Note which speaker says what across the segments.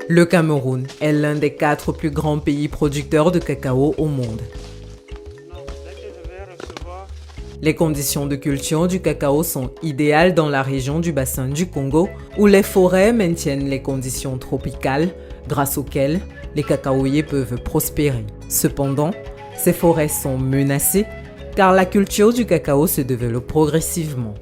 Speaker 1: Le Cameroun est l'un des 4 plus grands pays producteurs de cacao au monde. Les conditions de culture du cacao sont idéales dans la région du bassin du Congo, où les forêts maintiennent les conditions tropicales, grâce auxquelles les cacaoyers peuvent prospérer. Cependant, ces forêts sont menacées, car la culture du cacao se développe progressivement.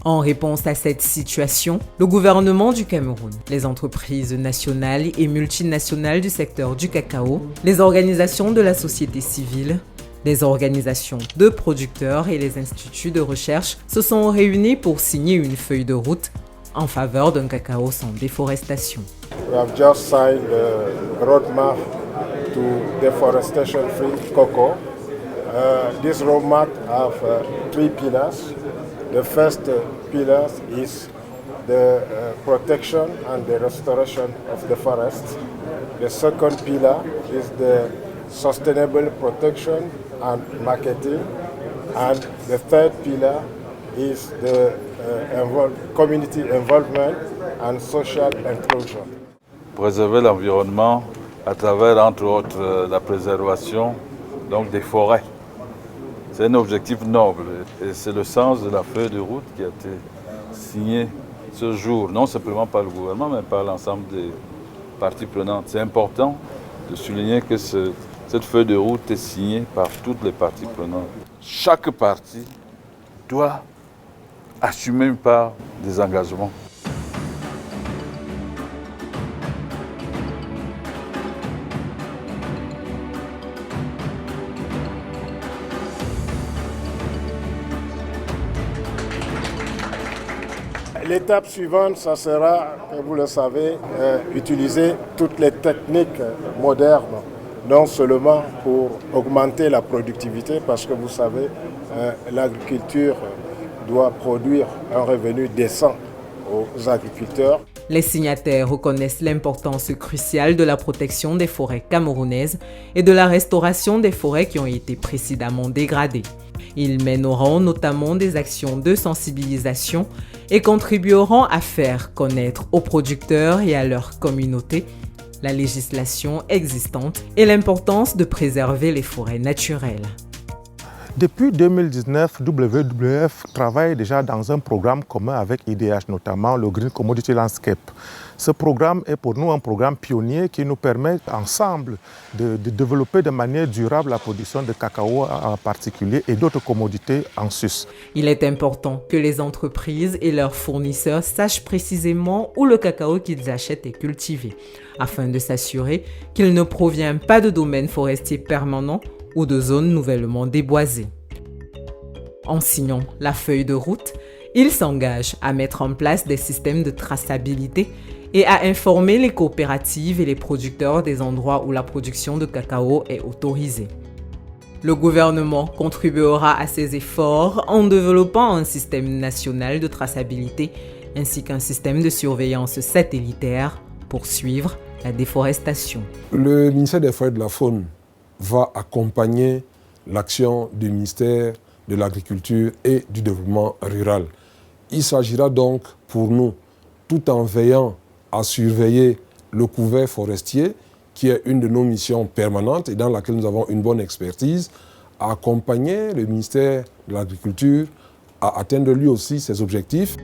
Speaker 1: En réponse à cette situation, le gouvernement du Cameroun, les entreprises nationales et multinationales du secteur du cacao, les organisations de la société civile, les organisations de producteurs et les instituts de recherche se sont réunis pour signer une feuille de route en faveur d'un cacao sans déforestation.
Speaker 2: We have just signed the roadmap to deforestation-free cocoa. This roadmap has 3 pillars. The first pillar is the protection and the restoration of the forest. The second pillar is the sustainable protection and marketing. And the third pillar is the community involvement and social inclusion.
Speaker 3: Préserver l'environnement à travers, entre autres, la préservation des forêts. C'est un objectif noble et c'est le sens de la feuille de route qui a été signée ce jour, non simplement par le gouvernement, mais par l'ensemble des parties prenantes. C'est important de souligner que cette feuille de route est signée par toutes les parties prenantes. Chaque partie doit assumer une part des engagements.
Speaker 2: L'étape suivante, ça sera, comme vous le savez, utiliser toutes les techniques modernes, non seulement pour augmenter la productivité, parce que vous savez, l'agriculture doit produire un revenu décent aux agriculteurs.
Speaker 1: Les signataires reconnaissent l'importance cruciale de la protection des forêts camerounaises et de la restauration des forêts qui ont été précédemment dégradées. Ils mèneront notamment des actions de sensibilisation et contribueront à faire connaître aux producteurs et à leur communauté la législation existante et l'importance de préserver les forêts naturelles.
Speaker 4: Depuis 2019, WWF travaille déjà dans un programme commun avec IDH, notamment le Green Commodity Landscape. Ce programme est pour nous un programme pionnier qui nous permet ensemble de développer de manière durable la production de cacao en particulier et d'autres commodités en sus.
Speaker 1: Il est important que les entreprises et leurs fournisseurs sachent précisément où le cacao qu'ils achètent est cultivé, afin de s'assurer qu'il ne provient pas de domaines forestiers permanents ou de zones nouvellement déboisées. En signant la feuille de route, ils s'engagent à mettre en place des systèmes de traçabilité et à informer les coopératives et les producteurs des endroits où la production de cacao est autorisée. Le gouvernement contribuera à ces efforts en développant un système national de traçabilité ainsi qu'un système de surveillance satellitaire pour suivre la déforestation.
Speaker 5: Le ministère des Forêts et de la Faune va accompagner l'action du ministère de l'Agriculture et du Développement rural. Il s'agira donc pour nous, tout en veillant à surveiller le couvert forestier, qui est une de nos missions permanentes et dans laquelle nous avons une bonne expertise, à accompagner le ministère de l'Agriculture à atteindre lui aussi ses objectifs.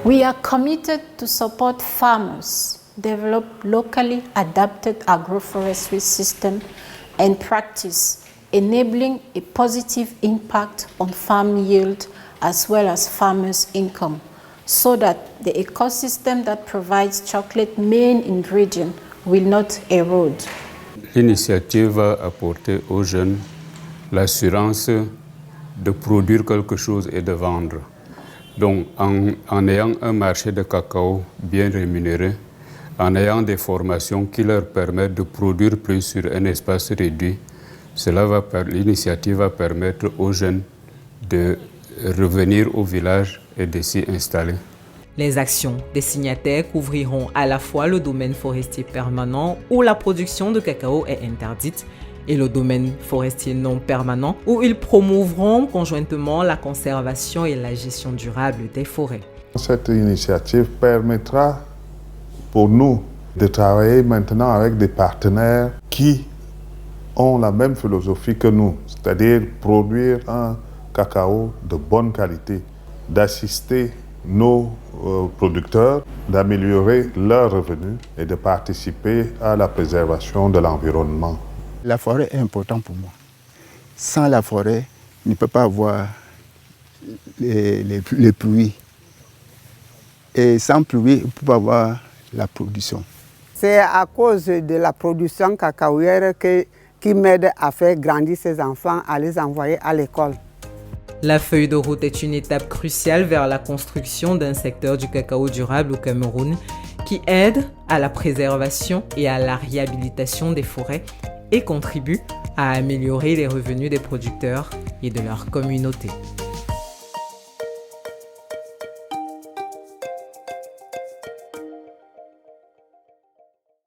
Speaker 6: We are committed to support farmers, develop locally adapted agroforestry system and practice, enabling a positive impact on farm yield as well as farmers' income, so that the ecosystem that provides chocolate main ingredient will not erode.
Speaker 7: L'initiative va apporter aux jeunes l'assurance de produire quelque chose et de vendre. Donc, en ayant un marché de cacao bien rémunéré, en ayant des formations qui leur permettent de produire plus sur un espace réduit, l'initiative va permettre aux jeunes de revenir au village et de s'y installer.
Speaker 1: Les actions des signataires couvriront à la fois le domaine forestier permanent où la production de cacao est interdite et le domaine forestier non permanent où ils promouvront conjointement la conservation et la gestion durable des forêts.
Speaker 8: Cette initiative permettra pour nous de travailler maintenant avec des partenaires qui ont la même philosophie que nous, c'est-à-dire produire un cacao de bonne qualité, d'assister nos producteurs, d'améliorer leurs revenus et de participer à la préservation de l'environnement.
Speaker 9: La forêt est importante pour moi. Sans la forêt, il ne peut pas avoir les pluies. Et sans pluie, il ne peut pas avoir la production.
Speaker 10: C'est à cause de la production cacaoyère qui m'aide à faire grandir ces enfants, à les envoyer à l'école.
Speaker 1: La feuille de route est une étape cruciale vers la construction d'un secteur du cacao durable au Cameroun qui aide à la préservation et à la réhabilitation des forêts et contribue à améliorer les revenus des producteurs et de leur communauté.